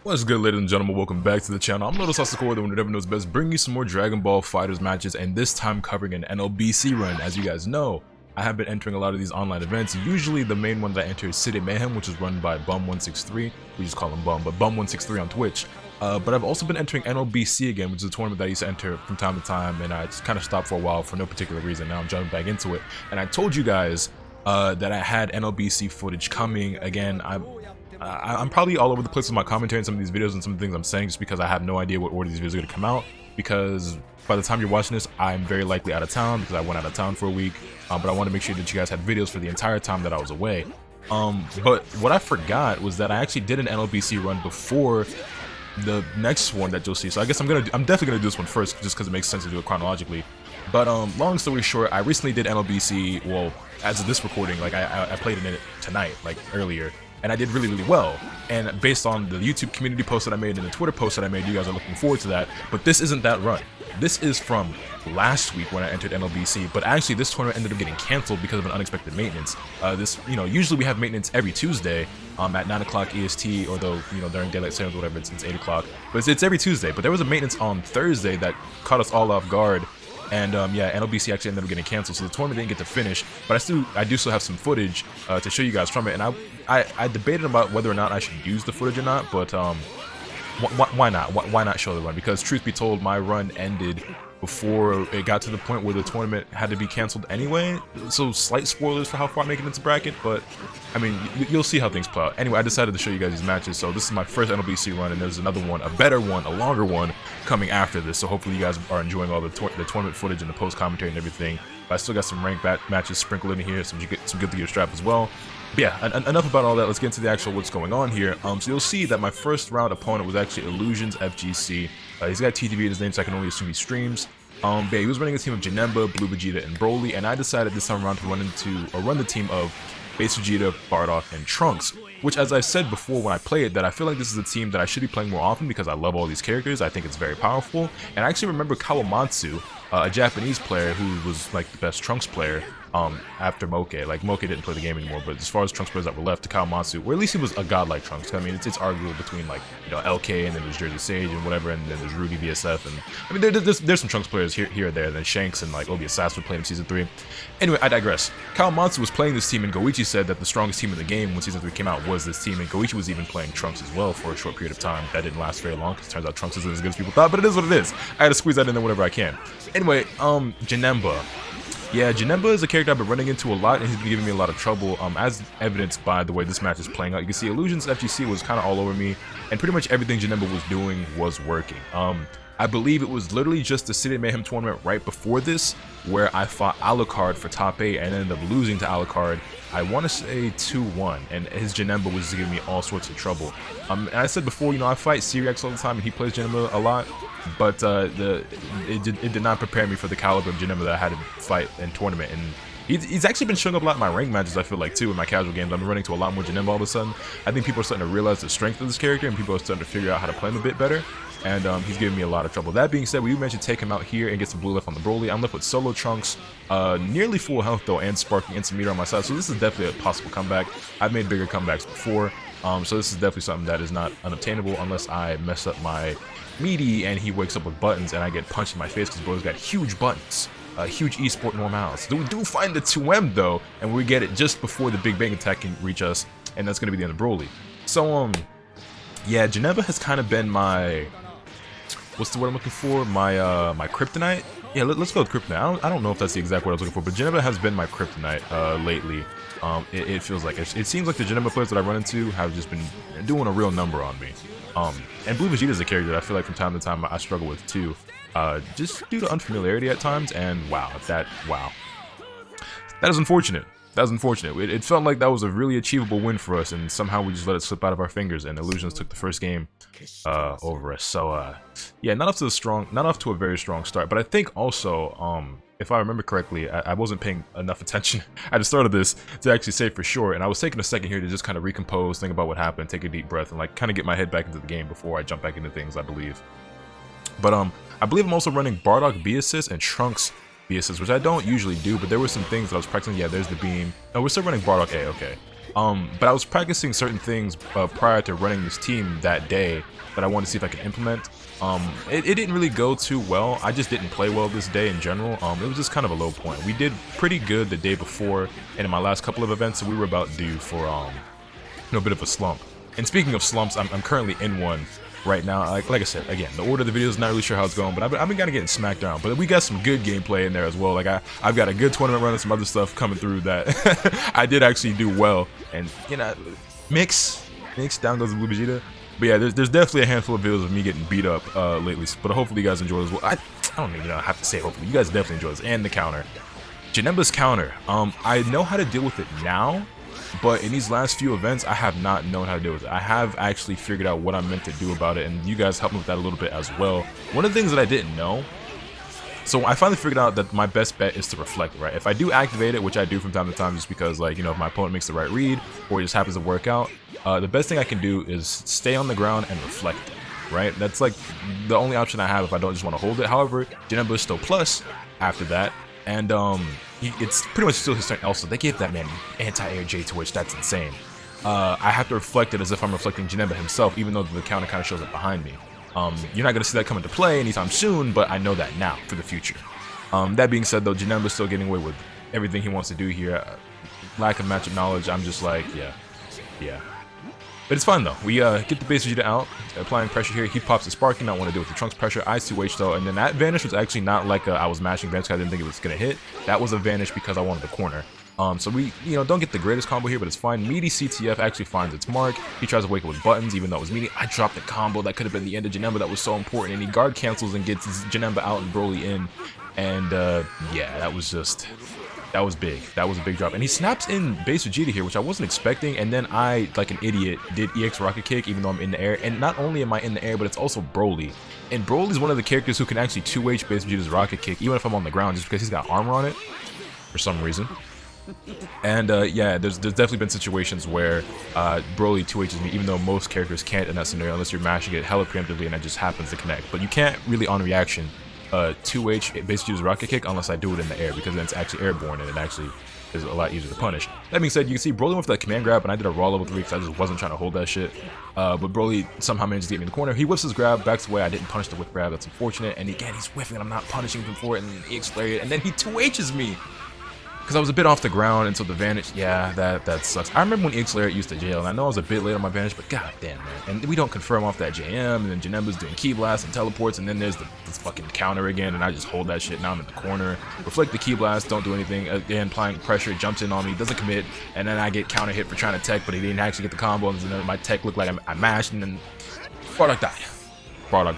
What's good, ladies and gentlemen? Welcome back to the channel. I'm LotusAsakura, the one who never knows best, bringing you some more Dragon Ball FighterZ matches, and this time covering an NLBC run. As you guys know, I have been entering a lot of these online events. Usually the main one that I enter is City Mayhem, which is run by Bum163. We just call him Bum, but Bum163 on Twitch. But I've also been entering NLBC again, which is a tournament that I used to enter from time to time, and I just kind of stopped for a while for no particular reason. Now I'm jumping back into it, and I told you guys that I had NLBC footage coming. Again, I'm probably all over the place with my commentary in some of these videos and some of the things I'm saying just because I have no idea what order these videos are going to come out, because by the time you're watching this, I'm very likely out of town because I went out of town for a week, but I want to make sure that you guys had videos for the entire time that I was away. But what I forgot was that I actually did an NLBC run before the next one that you'll see, so I guess I'm definitely gonna do this one first just because it makes sense to do it chronologically. But long story short, I recently did NLBC, well, as of this recording, like I played in it tonight, like earlier, and I did really well. And based on the YouTube community post that I made and the Twitter post that I made, you guys are looking forward to that. But this isn't that run. This is from last week when I entered NLBC, but actually this tournament ended up getting canceled because of an unexpected maintenance. Usually we have maintenance every Tuesday at 9 o'clock EST, although, during daylight savings or whatever, it's 8 o'clock. But it's every Tuesday. But there was a maintenance on Thursday that caught us all off guard. And yeah, NLBC actually ended up getting canceled, so the tournament didn't get to finish. But I do still have some footage to show you guys from it. And I debated about whether or not I should use the footage or not, but why not? Why not show the run? Because truth be told, my run ended before it got to the point where the tournament had to be canceled anyway. So slight spoilers for how far I make it into bracket, but I mean, you'll see how things play out. Anyway, I decided to show you guys these matches. So this is my first NLBC run, and there's another one, a better one, a longer one coming after this. So hopefully you guys are enjoying all the tournament footage and the post commentary and everything. But I still got some ranked matches sprinkled in here, some good to gear strap as well. But yeah, enough about all that. Let's get into the actual what's going on here. So you'll see that my first round opponent was actually Illusions FGC. He's got TTV in his name, so I can only assume he streams. But yeah, he was running a team of Janemba, Blue Vegeta, and Broly, and I decided this time around to run the team of Base Vegeta, Bardock, and Trunks. Which, as I said before when I play it, that I feel like this is a team that I should be playing more often because I love all these characters. I think it's very powerful. And I actually remember Kawamatsu, a Japanese player who was like the best Trunks player after Moke. Like, Moke didn't play the game anymore, but as far as Trunks players that were left, to Kawamatsu, or at least he was a godlike Trunks. I mean, it's arguable between, like, LK, and then there's Jersey Sage and whatever, and then there's Rudy VSF, and I mean, there's some Trunks players here or there. Then Shanks and like Obi Assassin played in Season 3. Anyway, I digress. Kawamatsu was playing this team, and Goichi said that the strongest team in the game when Season 3 came out was this team, and Goichi was even playing Trunks as well for a short period of time. That didn't last very long, because it turns out Trunks isn't as good as people thought, but it is what it is. I had to squeeze that in there whenever I can. Anyway, Janemba. Yeah, Janemba is a character I've been running into a lot, and he's been giving me a lot of trouble, as evidenced by the way this match is playing out. You can see Illusions FGC was kind of all over me, and pretty much everything Janemba was doing was working. I believe it was literally just the City Mayhem tournament right before this, where I fought Alucard for top 8 and ended up losing to Alucard. I want to say 2-1, and his Janemba was giving me all sorts of trouble. And I said before, I fight Cyrex all the time, and he plays Janemba a lot, but it did not prepare me for the caliber of Janemba that I had to fight in tournament. And he's actually been showing up a lot in my ranked matches, I feel like, too, in my casual games. I've been running to a lot more Janemba all of a sudden. I think people are starting to realize the strength of this character, and people are starting to figure out how to play him a bit better. And he's giving me a lot of trouble. That being said, we mentioned take him out here and get some blue left on the Broly. I'm left with solo Trunks, nearly full health though, and Sparking and some meter on my side. So this is definitely a possible comeback. I've made bigger comebacks before, so this is definitely something that is not unobtainable unless I mess up my meaty and he wakes up with buttons and I get punched in my face because bro's got huge buttons. Huge esport normals. We do find the 2M though, and we get it just before the Big Bang attack can reach us, and that's gonna be the end of Broly. So yeah, Janemba has kind of been my, what's the word I'm looking for? My kryptonite? Yeah, let's go with kryptonite. I don't know if that's the exact word I was looking for, but Janemba has been my kryptonite lately. It feels like it seems like the Janemba players that I run into have just been doing a real number on me. And Blue Vegeta is a character that I feel like from time to time I struggle with too, just due to unfamiliarity at times. And wow, that is unfortunate. That was unfortunate. It felt like that was a really achievable win for us, and somehow we just let it slip out of our fingers, and Illusions took the first game over us. So yeah, not off to a very strong start. But I think also, if I remember correctly, I wasn't paying enough attention at the start of this to actually say for sure, and I was taking a second here to just kind of recompose, think about what happened, take a deep breath, and like kind of get my head back into the game before I jump back into things, I believe. But I believe I'm also running Bardock B assist and Trunks B assist, which I don't usually do, but there were some things that I was practicing. Yeah, there's the beam. No, we're still running Bardock A, okay. But I was practicing certain things prior to running this team that day that I wanted to see if I could implement. It didn't really go too well. I just didn't play well this day in general. It was just kind of a low point. We did pretty good the day before, and in my last couple of events, so we were about due for a bit of a slump. And speaking of slumps, I'm currently in one right now. Like I said, again, the order of the video is not really sure how it's going, but I've been kind of getting smacked down. But we got some good gameplay in there as well. Like I've got a good tournament run and some other stuff coming through that I did actually do well. And you know, mix down goes the Blue Vegeta. But yeah, there's definitely a handful of videos of me getting beat up lately. But hopefully you guys enjoy this. Well, I don't even have to say hopefully. You guys definitely enjoy this. And the counter, Janemba's counter. I know how to deal with it now. But in these last few events, I have not known how to deal with it. I have actually figured out what I'm meant to do about it, and you guys helped me with that a little bit as well. One of the things that I didn't know, so I finally figured out that my best bet is to reflect, right? If I do activate it, which I do from time to time just because, like, you know, if my opponent makes the right read or it just happens to work out, the best thing I can do is stay on the ground and reflect it, right? That's like the only option I have if I don't just want to hold it. However, Janemba is still plus after that, and it's pretty much still his turn. Also, they gave that man anti-air J to which that's insane. I have to reflect it as if I'm reflecting Janemba himself, even though the counter kind of shows up behind me. You're not going to see that come into play anytime soon, but I know that now for the future. That being said, though, Janemba's still getting away with everything he wants to do here. Lack of matchup knowledge, I'm just like, yeah. But it's fine though. We get the base Vegeta out, applying pressure here. He pops the Sparking, not want to deal with the Trunks pressure. I 2H though, and then that vanish was actually not like I was mashing vanish because I didn't think it was gonna hit. That was a vanish because I wanted the corner. So we, you know, don't get the greatest combo here, but it's fine. Meaty CTF actually finds its mark. He tries to wake up with buttons, even though it was meaty. I dropped the combo that could have been the end of Janemba. That was so important, and he guard cancels and gets Janemba out and Broly in. And yeah, that was big. That was a big drop. And he snaps in base Vegeta here, which I wasn't expecting. And then I, like an idiot, did EX Rocket Kick, even though I'm in the air. And not only am I in the air, but it's also Broly. And Broly's one of the characters who can actually 2H base Vegeta's Rocket Kick, even if I'm on the ground, just because he's got armor on it, for some reason. And yeah, there's definitely been situations where Broly 2Hs me, even though most characters can't in that scenario, unless you're mashing it hella preemptively and it just happens to connect. But you can't really, on reaction, 2H basically use Rocket Kick unless I do it in the air, because then it's actually airborne and it actually is a lot easier to punish. That being said, you can see Broly went for that command grab, and I did a raw level 3 because I just wasn't trying to hold that shit. But Broly somehow managed to get me in the corner. He whips his grab, backs away. I didn't punish the whip grab. That's unfortunate. And again, he's whiffing. I'm not punishing him for it. And he EX Lariat, and then he 2Hs me because I was a bit off the ground, and so the vanish, yeah, that sucks. I remember when EX Lariat used to jail, and I know I was a bit late on my vanish, but god damn, man. And we don't confirm off that JM, and then Janemba's doing Ki Blast and teleports, and then there's this fucking counter again, and I just hold that shit. Now I'm in the corner. Reflect the Ki Blast, don't do anything. Again, applying pressure, jumps in on me, doesn't commit, and then I get counter hit for trying to tech, but he didn't actually get the combo, and then my tech looked like I mashed, and then Bardock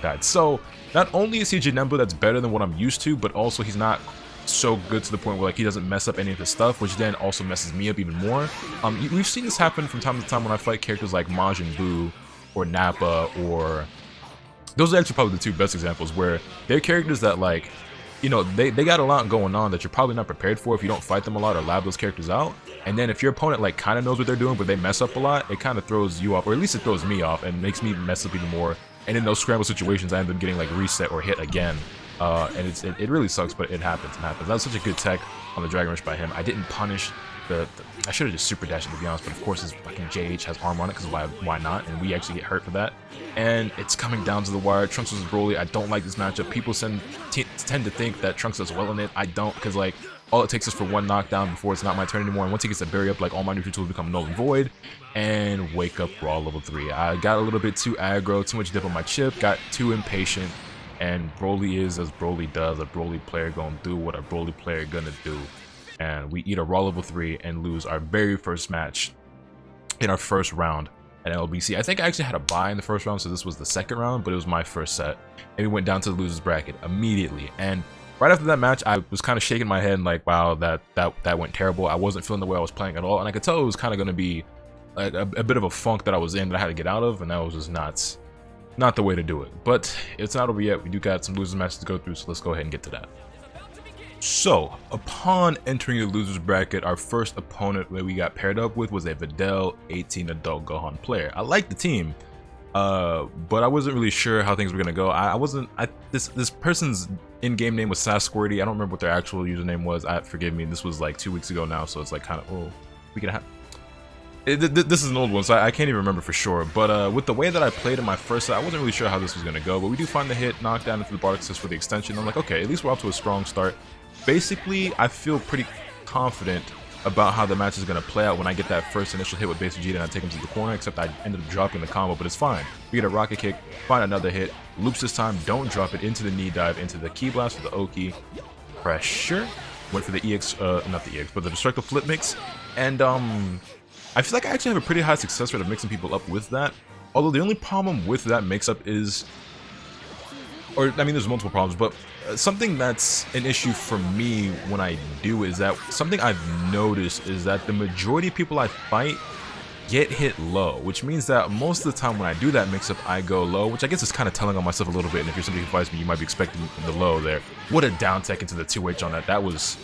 died. So not only is he Janemba that's better than what I'm used to, but also he's not so good to the point where like he doesn't mess up any of his stuff, which then also messes me up even more. We've seen this happen from time to time when I fight characters like Majin Buu or Nappa, or those are actually probably the two best examples where they're characters that, like, you know, they got a lot going on that you're probably not prepared for if you don't fight them a lot or lab those characters out. And then if your opponent like kind of knows what they're doing but they mess up a lot, it kind of throws you off, or at least it throws me off and makes me mess up even more. And in those scramble situations, I end up getting like reset or hit again. And it really sucks, but it happens. That was such a good tech on the Dragon Rush by him. I didn't punish I should have just super dashed it, to be honest, but of course his fucking JH has armor on it, because why not? And we actually get hurt for that. And it's coming down to the wire. Trunks versus Broly. I don't like this matchup. People tend to think that Trunks does well in it. I don't, because like all it takes is for one knockdown before it's not my turn anymore. And once he gets a berry up, like all my neutral tools become null and void. And wake up raw level 3. I got a little bit too aggro, too much dip on my chip, got too impatient. And Broly is as Broly does. A Broly player gonna do what a Broly player gonna do. And we eat a raw level 3 and lose our very first match in our first round at NLBC. I think I actually had a bye in the first round, so this was the second round, but it was my first set. And we went down to the losers bracket immediately. And right after that match, I was kind of shaking my head and like, wow, that went terrible. I wasn't feeling the way I was playing at all. And I could tell it was kind of going to be like a bit of a funk that I was in that I had to get out of. And that was just not the way to do it. But it's not over yet. We do got some losers matches to go through, so let's go ahead and get to that. So, upon entering the losers bracket, our first opponent that we got paired up with was a Videl 18 adult Gohan player. I liked the team, but I wasn't really sure how things were gonna go. This person's in-game name was Sasquirty. I don't remember what their actual username was. Forgive me. This was like 2 weeks ago now, so it's like kind of, oh, we can have. This is an old one, so I can't even remember for sure. But with the way that I played in my first set, I wasn't really sure how this was going to go. But we do find the hit, knockdown into the Bardock assist for the extension. I'm like, okay, at least we're off to a strong start. Basically, I feel pretty confident about how the match is going to play out when I get that first initial hit with base Vegeta and I take him to the corner, except I ended up dropping the combo, but it's fine. We get a rocket kick, find another hit, loops this time, don't drop it into the knee dive, into the key blast for the Oki. Pressure. Went for the EX, not the EX, but the destructive flip mix. And, I feel like I actually have a pretty high success rate of mixing people up with that. Although the only problem with that mix-up is, or I mean there's multiple problems, but something that's an issue for me when I do is that something I've noticed is that the majority of people I fight get hit low, which means that most of the time when I do that mix-up I go low, which I guess is kind of telling on myself a little bit, and if you're somebody who fights me you might be expecting the low there. What a down tech into the 2H on that. That was,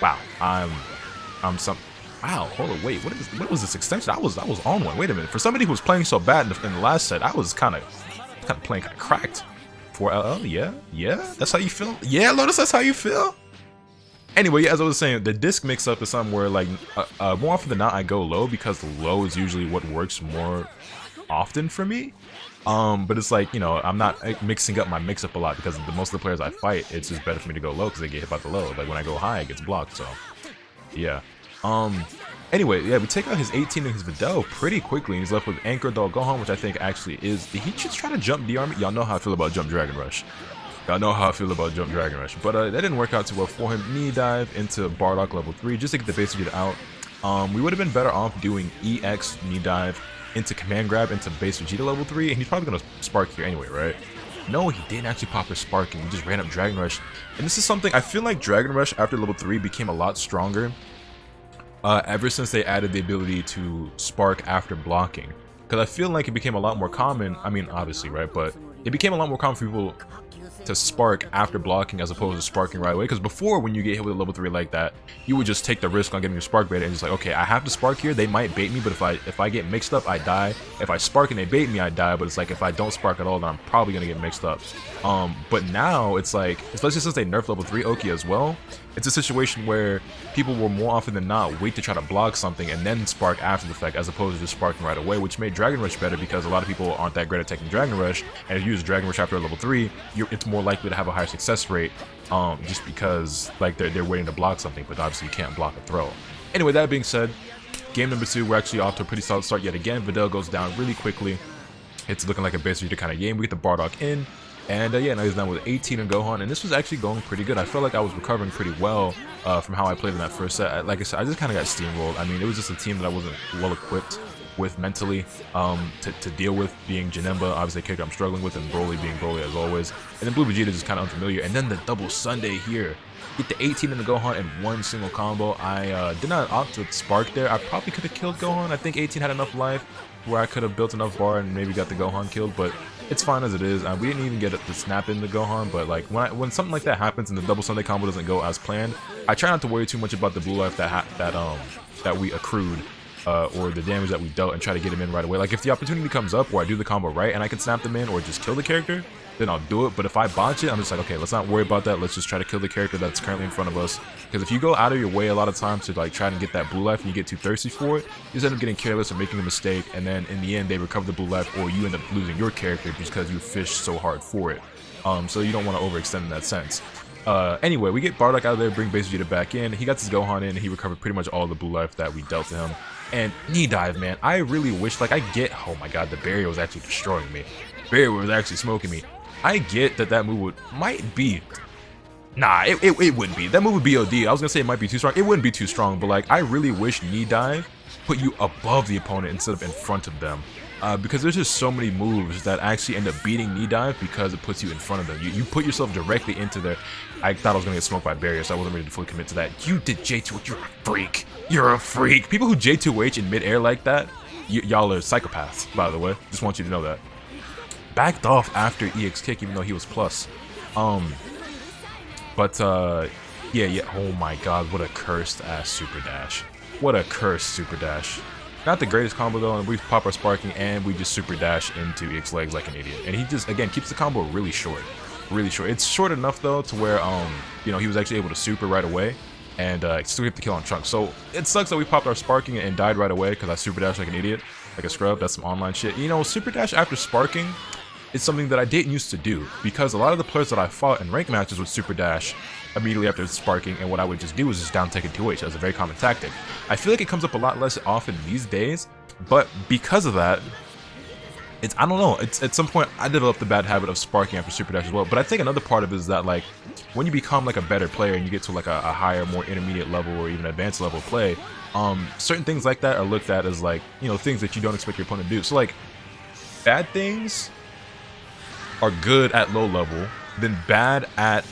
wow, I'm some. Wow, hold on, wait, what was this extension? I was on one. Wait a minute. For somebody who was playing so bad in the last set, I was kind of playing kind of cracked. 4LL, yeah, that's how you feel. Yeah, Lotus, that's how you feel. Anyway, yeah, as I was saying, the disc mix-up is something where like more often than not I go low because low is usually what works more often for me. But it's like, you know, I'm not mixing up my mix-up a lot because most of the players I fight, it's just better for me to go low because they get hit by the low. Like when I go high, it gets blocked. So yeah. Anyway, yeah, we take out his 18 and his Videl pretty quickly, and he's left with Anchor Dog Gohan, which I think actually is. Did he just try to jump DR me? Y'all know how I feel about Jump Dragon Rush. Y'all know how I feel about Jump Dragon Rush. But that didn't work out too well for him. Knee dive into Bardock level 3 just to get the base Vegeta out. We would have been better off doing EX knee dive into command grab into base Vegeta level 3, and he's probably gonna spark here anyway, right? No, he didn't actually pop his spark, and he just ran up Dragon Rush. And this is something I feel like Dragon Rush after level 3 became a lot stronger. Ever since they added the ability to spark after blocking. Because I feel like it became a lot more common, I mean obviously, right, but it became a lot more common for people to spark after blocking as opposed to sparking right away. Because before, when you get hit with a level 3 like that, you would just take the risk on getting your spark bait and just like, okay, I have to spark here, they might bait me, but if I get mixed up, I die. If I spark and they bait me, I die, but it's like if I don't spark at all, then I'm probably gonna get mixed up. But now it's like, especially since they nerfed level 3 Oki as well, it's a situation where people will more often than not wait to try to block something and then spark after the fact as opposed to just sparking right away, which made Dragon Rush better because a lot of people aren't that great at taking Dragon Rush, and if you use Dragon Rush after level 3, it's more likely to have a higher success rate just because like they're waiting to block something, but obviously you can't block a throw. Anyway, that being said, game number 2, we're actually off to a pretty solid start yet again. Videl goes down really quickly. It's looking like a base Vegeta kind of game. We get the Bardock in. And yeah, now he's down with 18 and Gohan, and this was actually going pretty good. I felt like I was recovering pretty well from how I played in that first set. Like I said, I just kind of got steamrolled. I mean, it was just a team that I wasn't well equipped with mentally to deal with, being Janemba, obviously a character I'm struggling with, and Broly being Broly as always. And then Blue Vegeta is just kind of unfamiliar. And then the double Sunday here. Get the 18 in the Gohan in one single combo. I did not opt to spark there. I probably could have killed Gohan. I think 18 had enough life where I could have built enough bar and maybe got the Gohan killed, but it's fine as it is. We didn't even get the snap in the Gohan, but like when something like that happens and the double Sunday combo doesn't go as planned, I try not to worry too much about the blue life that we accrued or the damage that we dealt and try to get him in right away. Like if the opportunity comes up where I do the combo right and I can snap them in or just kill the character, then I'll do it. But if I botch it, I'm just like, okay, let's not worry about that. Let's just try to kill the character that's currently in front of us. Because if you go out of your way a lot of times to like try and get that blue life and you get too thirsty for it, you just end up getting careless or making a mistake, and then in the end they recover the blue life, or you end up losing your character just because you fished so hard for it. So you don't want to overextend in that sense. Anyway, we get Bardock out of there, bring base Vegeta back in. He got his Gohan in, and he recovered pretty much all the blue life that we dealt to him. And knee dive, man, I really wish, like, oh my god, the barrier was actually destroying me. Barrier was actually smoking me. I get that move might be, nah, it wouldn't be. That move would be OD. I was gonna say it might be too strong. It wouldn't be too strong, but like, I really wish knee dive put you above the opponent instead of in front of them. Because there's just so many moves that actually end up beating knee dive because it puts you in front of them. You put yourself directly into their. I thought I was gonna get smoked by barrier, so I wasn't ready to fully commit to that. You did J2H. You're a freak. You're a freak. People who J2H in midair like that, y'all are psychopaths. By the way, just want you to know that. Backed off after EX kick, even though he was plus. Yeah. Oh my god, what a cursed ass super dash. What a cursed super dash. Not the greatest combo though, and we pop our sparking and we just super dash into EX legs like an idiot. And he just, again, keeps the combo really short. Really short. It's short enough though to where, you know, he was actually able to super right away. and still get the kill on Trunks. So it sucks that we popped our sparking and died right away because I super dashed like an idiot, like a scrub. That's some online shit. You know, super dash after sparking is something that I didn't used to do because a lot of the players that I fought in rank matches would super dash immediately after sparking, and what I would just do is just down take a 2H. That's a very common tactic. I feel like it comes up a lot less often these days, but because of that, I don't know, it's at some point I developed the bad habit of sparking after super dash as well. But I think another part of it is that, like, when you become like a better player and you get to like a higher, more intermediate level or even advanced level of play, certain things like that are looked at as, like, you know, things that you don't expect your opponent to do. So like, bad things are good at low level, then bad at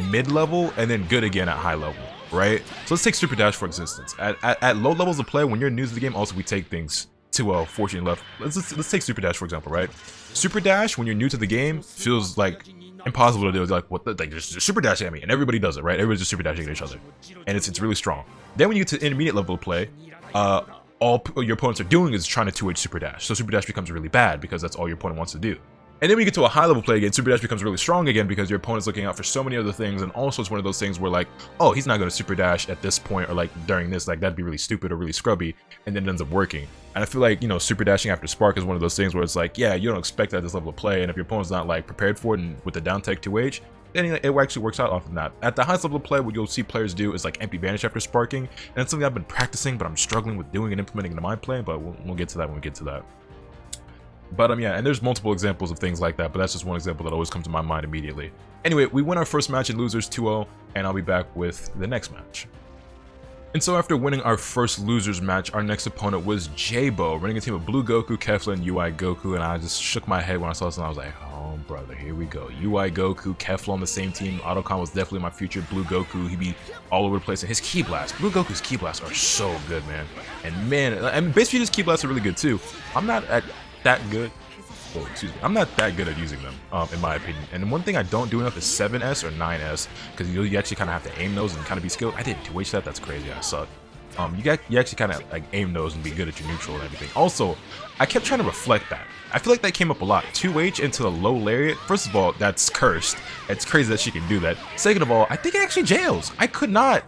mid level, and then good again at high level, right? So let's take super dash for instance. At low levels of play, when you're new to the game, also we take things to a fortune left. Let's take super dash for example, right? Super dash when you're new to the game feels like impossible to do. It's like, what the, like, just super dash at me, and everybody does it, right? Everybody's just super dashing at each other, and it's really strong. Then when you get to intermediate level of play, all your opponents are doing is trying to 2H super dash, so super dash becomes really bad because that's all your opponent wants to do. And then when you get to a high level play again, super dash becomes really strong again because your opponent's looking out for so many other things, and also it's one of those things where, like, oh, he's not going to super dash at this point, or like during this, like that'd be really stupid or really scrubby, and then it ends up working. And I feel like, you know, super dashing after spark is one of those things where it's like, yeah, you don't expect that at this level of play, and if your opponent's not like prepared for it and with the down tech 2H, then it actually works out off of that. At the highest level of play, what you'll see players do is like empty vanish after sparking, and it's something I've been practicing, but I'm struggling with doing and implementing into my play, but we'll get to that when we get to that. But yeah, and there's multiple examples of things like that, but that's just one example that always comes to my mind immediately. Anyway, we win our first match in losers 2-0, and I'll be back with the next match. And so after winning our first losers match, our next opponent was Jboe, running a team of Blue Goku, Kefla, and UI Goku, and I just shook my head when I saw this, and I was like, oh brother, here we go. UI Goku, Kefla on the same team. Autocon was definitely my future Blue Goku. He'd be all over the place, and his Ki Blasts, Blue Goku's Ki Blasts are so good, man. And man, and base features Ki Blasts are really good too. I'm not that good. Oh, excuse me. I'm not that good at using them, in my opinion. And one thing I don't do enough is 7S or 9S, because you actually kind of have to aim those and kind of be skilled. I didn't 2H that. That's crazy. I suck. You actually kind of like aim those and be good at your neutral and everything. Also, I kept trying to reflect that. I feel like that came up a lot. 2H into the low lariat. First of all, that's cursed. It's crazy that she can do that. Second of all, I think it actually jails. I could not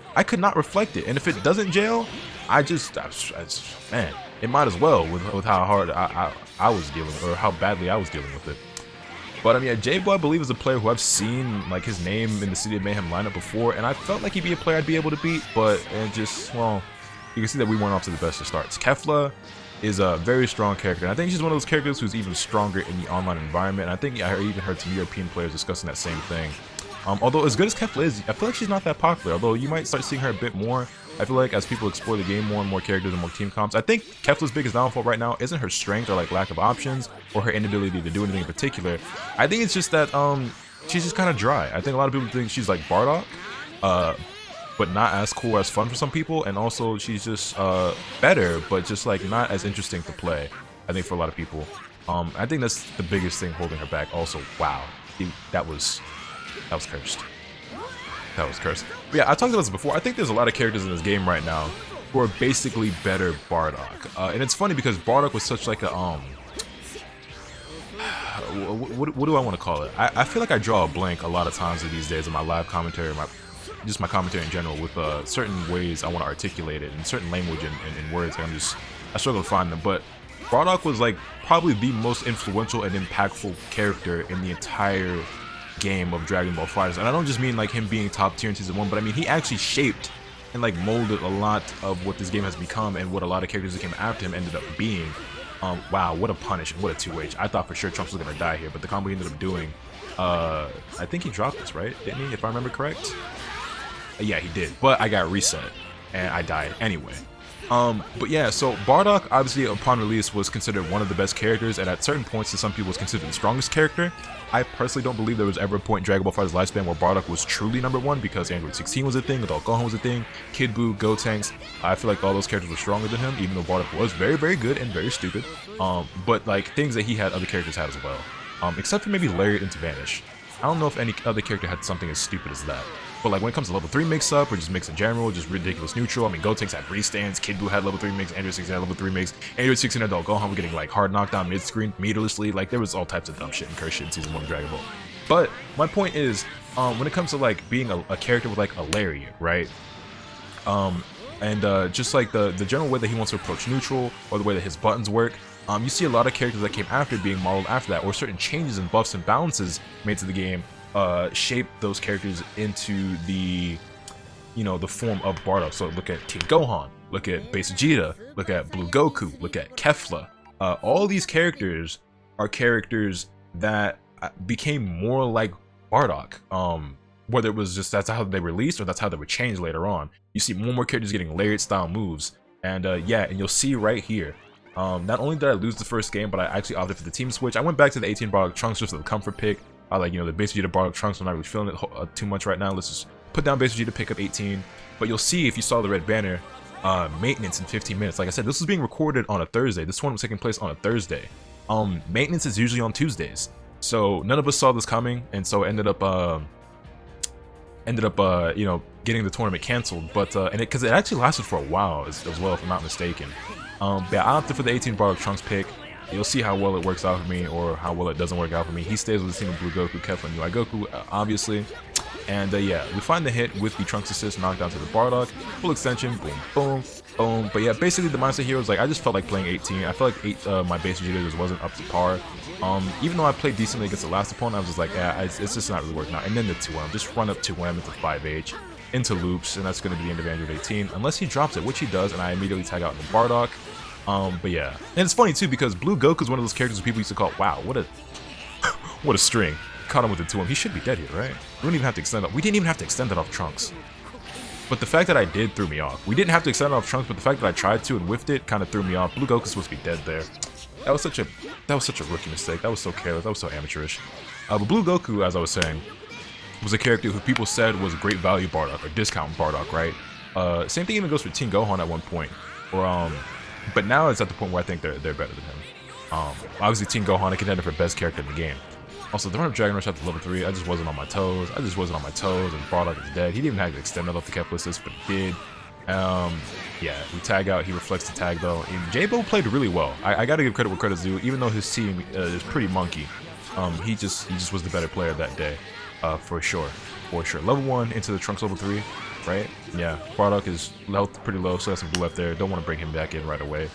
reflect it. And if it doesn't jail, man, it might as well with how hard I was dealing, or how badly I was dealing with it. But I mean, Jboe, I believe, is a player who I've seen like his name in the City of Mayhem lineup before, and I felt like he'd be a player I'd be able to beat, but it just, well, you can see that we weren't off to the best of starts. Kefla is a very strong character, and I think she's one of those characters who's even stronger in the online environment, and I think I even heard some European players discussing that same thing. Although as good as Kefla is, I feel like she's not that popular, although you might start seeing her a bit more. I feel like as people explore the game more and more characters and more team comps, I think Kefla's biggest downfall right now isn't her strength or like lack of options or her inability to do anything in particular. I think it's just that she's just kind of dry. I think a lot of people think she's like Bardock, but not as cool or as fun for some people, and also she's just better, but just like not as interesting to play, I think, for a lot of people. I think that's the biggest thing holding her back. Also, wow, that was cursed. That was cursed. But yeah, I talked about this before. I think there's a lot of characters in this game right now who are basically better Bardock. And it's funny because Bardock was such like a what do I want to call it? I feel like I draw a blank a lot of times these days in my live commentary, just my commentary in general, with certain ways I want to articulate it, and certain language and words. I struggle to find them. But Bardock was like probably the most influential and impactful character in the entire game of Dragon Ball FighterZ, and I don't just mean like him being top tier in season 1, but I mean he actually shaped and like molded a lot of what this game has become and what a lot of characters that came after him ended up being. Wow, what a punish and what a 2H. I thought for sure Trunks was gonna die here, but the combo he ended up doing, I think he dropped this, right? Didn't he, if I remember correct? Yeah, he did, but I got reset and I died anyway. But yeah, so Bardock, obviously, upon release, was considered one of the best characters, and at certain points, to some people, was considered the strongest character. I personally don't believe there was ever a point in Dragon Ball FighterZ lifespan where Bardock was truly #1, because Android 16 was a thing, Adult Gohan was a thing, Kid Buu, Gotenks. I feel like all those characters were stronger than him, even though Bardock was very, very good and very stupid. But like things that he had, other characters had as well. Except for maybe Lariat into Vanish. I don't know if any other character had something as stupid as that. But like when it comes to level 3 mix-up, or just mix in general, just ridiculous neutral. I mean, Gotenks had restands, Kid Buu had level 3 mix, Android 16 had level 3 mix, Android 16 Adult Gohan were getting like hard knockdown mid-screen, meterlessly. Like there was all types of dumb shit and curse shit in season 1 of Dragon Ball. But my point is, when it comes to like being a character with like a lariat, right? Just like the general way that he wants to approach neutral, or the way that his buttons work. You see a lot of characters that came after being modeled after that, or certain changes and buffs and balances made to the game shape those characters into the, you know, the form of Bardock. So look at Team Gohan, look at Base Vegeta, look at Blue Goku, look at Kefla. All these characters are characters that became more like Bardock. Whether it was just that's how they released or that's how they were changed later on. You see more and more characters getting layered style moves. And yeah, and you'll see right here. Not only did I lose the first game, but I actually opted for the team switch. I went back to the 18 Bardock Trunks just for the comfort pick. I like, you know, the Base Vegeta Bardock Trunks. I'm not really feeling it too much right now. Let's just put down Base Vegeta, pick up 18. But you'll see if you saw the red banner, maintenance in 15 minutes. Like I said, this was being recorded on a Thursday. This one was taking place on a Thursday. Maintenance is usually on Tuesdays. So none of us saw this coming, and so ended up you know, getting the tournament canceled. But because it actually lasted for a while as well, if I'm not mistaken. But yeah, I opted for the 18 Bardock Trunks pick. You'll see how well it works out for me, or how well it doesn't work out for me. He stays with the team of Blue Goku, Kefla, and UI Goku, obviously. And yeah, we find the hit with the Trunks assist, knockdown to the Bardock, full extension, boom, boom, boom. But yeah, basically the mindset here was like, I just felt like playing 18. I felt like my base Vegeta just wasn't up to par. Even though I played decently against the last opponent, I was just like, yeah, it's just not really working out. And then the 2M, just run up 2M into 5H, into loops, and that's going to be the end of Android 18, unless he drops it, which he does, and I immediately tag out in the Bardock. But yeah, and it's funny too, because Blue Goku is one of those characters who people used to call, wow, what a what a string. Caught him with the 2M. He should be dead here, right? We don't even have to extend it. We didn't even have to extend it off Trunks. But the fact that I did threw me off. We didn't have to extend it off Trunks, but the fact that I tried to and whiffed it kind of threw me off. Blue Goku's supposed to be dead there. That was such a rookie mistake. That was so careless. That was so amateurish. But Blue Goku, as I was saying, was a character who people said was a great value Bardock, or discount Bardock, right? Same thing even goes for Team Gohan at one point. Or but now it's at the point where I think they're better than him. Obviously Team Gohan a contender for best character in the game. Also, the run of Dragon Rush after level 3, I just wasn't on my toes. And Bardock is dead. He didn't even have to extend it off the Kefla assist, but he did. Yeah, we tag out. He reflects the tag though. And Jboe played really well. I gotta give credit where credit's due. Even though his team is pretty monkey, he just was the better player that day, for sure. Level 1 into the Trunks level 3, right? Yeah, Bardock is health pretty low, so that's some blue left there. Don't want to bring him back in right away.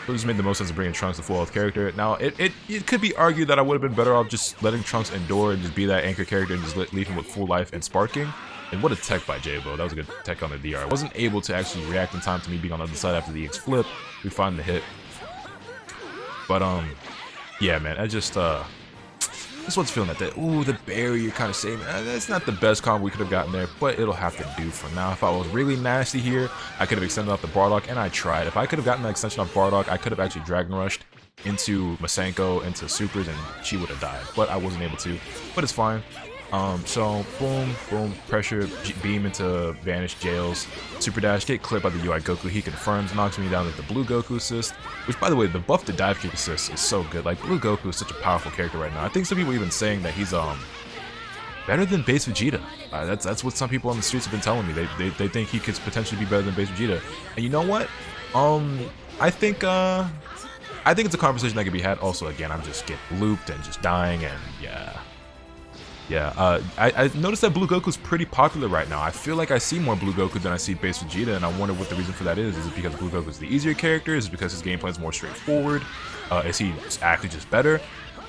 So it just made the most sense of bringing Trunks to full health character. Now, it could be argued that I would have been better off just letting Trunks endure and just be that anchor character and just leave him with full life and sparking. And what a tech by Jboe. That was a good tech on the DR. I wasn't able to actually react in time to me being on the other side after the EX flip. We find the hit. But, yeah, man, I just one's feeling that day. Ooh, the barrier kind of saved me. That's not the best combo we could have gotten there, but it'll have to do for now. If I was really nasty here, I could have extended off the Bardock, and I tried. If I could have gotten that extension off Bardock, I could have actually Dragon Rushed into Masenko, into Supers, and she would have died. But I wasn't able to. But it's fine. So, boom, boom, pressure, beam into Vanish, Jails, Super Dash, get clipped by the UI Goku, he confirms, knocks me down with the Blue Goku assist, which, by the way, the buff to dive kick assist is so good. Like, Blue Goku is such a powerful character right now. I think some people even saying that he's, better than Base Vegeta. That's what some people on the streets have been telling me. They think he could potentially be better than Base Vegeta. And you know what? I think it's a conversation that could be had. Also, again, I'm just getting looped and just dying, and yeah. Yeah, I noticed that Blue Goku's pretty popular right now. I feel like I see more Blue Goku than I see Base Vegeta, and I wonder what the reason for that is. Is it because Blue Goku's the easier character? Is it because his gameplay is more straightforward? Is he actually just better?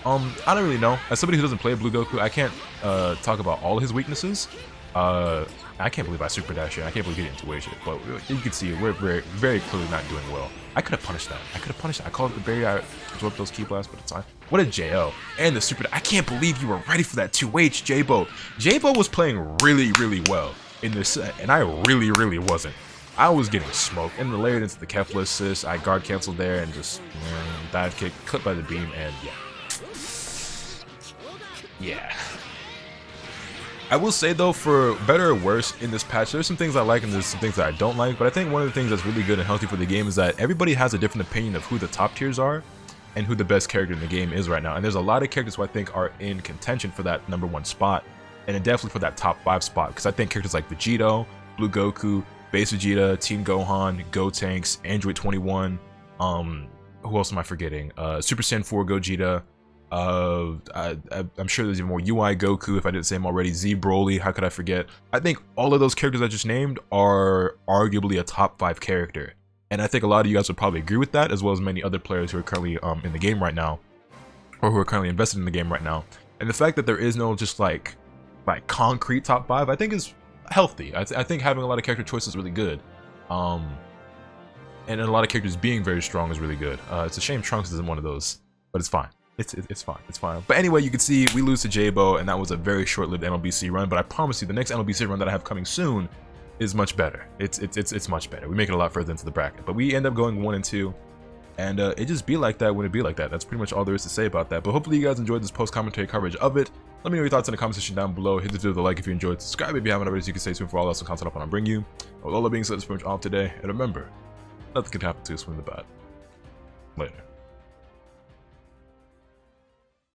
I don't really know. As somebody who doesn't play Blue Goku, I can't talk about all his weaknesses. I can't believe I super dash here. I can't believe he didn't two-way it, but you can see we're very clearly not doing well. I could have punished that. I called it the barrier. I absorbed those key blasts, but it's fine. What a JO. And the super. I can't believe you were ready for that 2H, Jboe. Jboe was playing really, really well in this set, and I really, really wasn't. I was getting smoked. And the layered into the Kefla assist, I guard canceled there and just dive kick, clipped by the beam, and yeah. I will say though, for better or worse in this patch, there's some things I like and there's some things that I don't like, but I think one of the things that's really good and healthy for the game is that everybody has a different opinion of who the top tiers are and who the best character in the game is right now. And there's a lot of characters who I think are in contention for that #1 spot, and definitely for that top 5 spot, because I think characters like Vegito, Blue Goku, Base Vegeta, Team Gohan, Gotenks, Android 21, who else am I forgetting? Super Saiyan 4 Gogeta, I'm sure there's even more. UI Goku, if I didn't say him already. Broly, how could I forget? I think all of those characters I just named are arguably a top 5 character. And I think a lot of you guys would probably agree with that, as well as many other players who are currently in the game right now, or who are currently invested in the game right now. And the fact that there is no just like concrete top 5, I think is healthy. I think having a lot of character choices is really good. And a lot of characters being very strong is really good. It's a shame Trunks isn't one of those, but it's fine. It's fine. It's fine. But anyway, you can see we lose to Jboe, and that was a very short-lived NLBC run. But I promise you, the next NLBC run that I have coming soon is much better. It's much better. We make it a lot further into the bracket. But we end up going 1 and 2, and it just be like that when it be like that. That's pretty much all there is to say about that. But hopefully you guys enjoyed this post-commentary coverage of it. Let me know your thoughts in the comment section down below. Hit the video with a like if you enjoyed. Subscribe if you haven't already, so you can stay tuned for all awesome content up when I bring you. With all that being said, that's pretty much all today. And remember, nothing can happen to us when the bad. Later.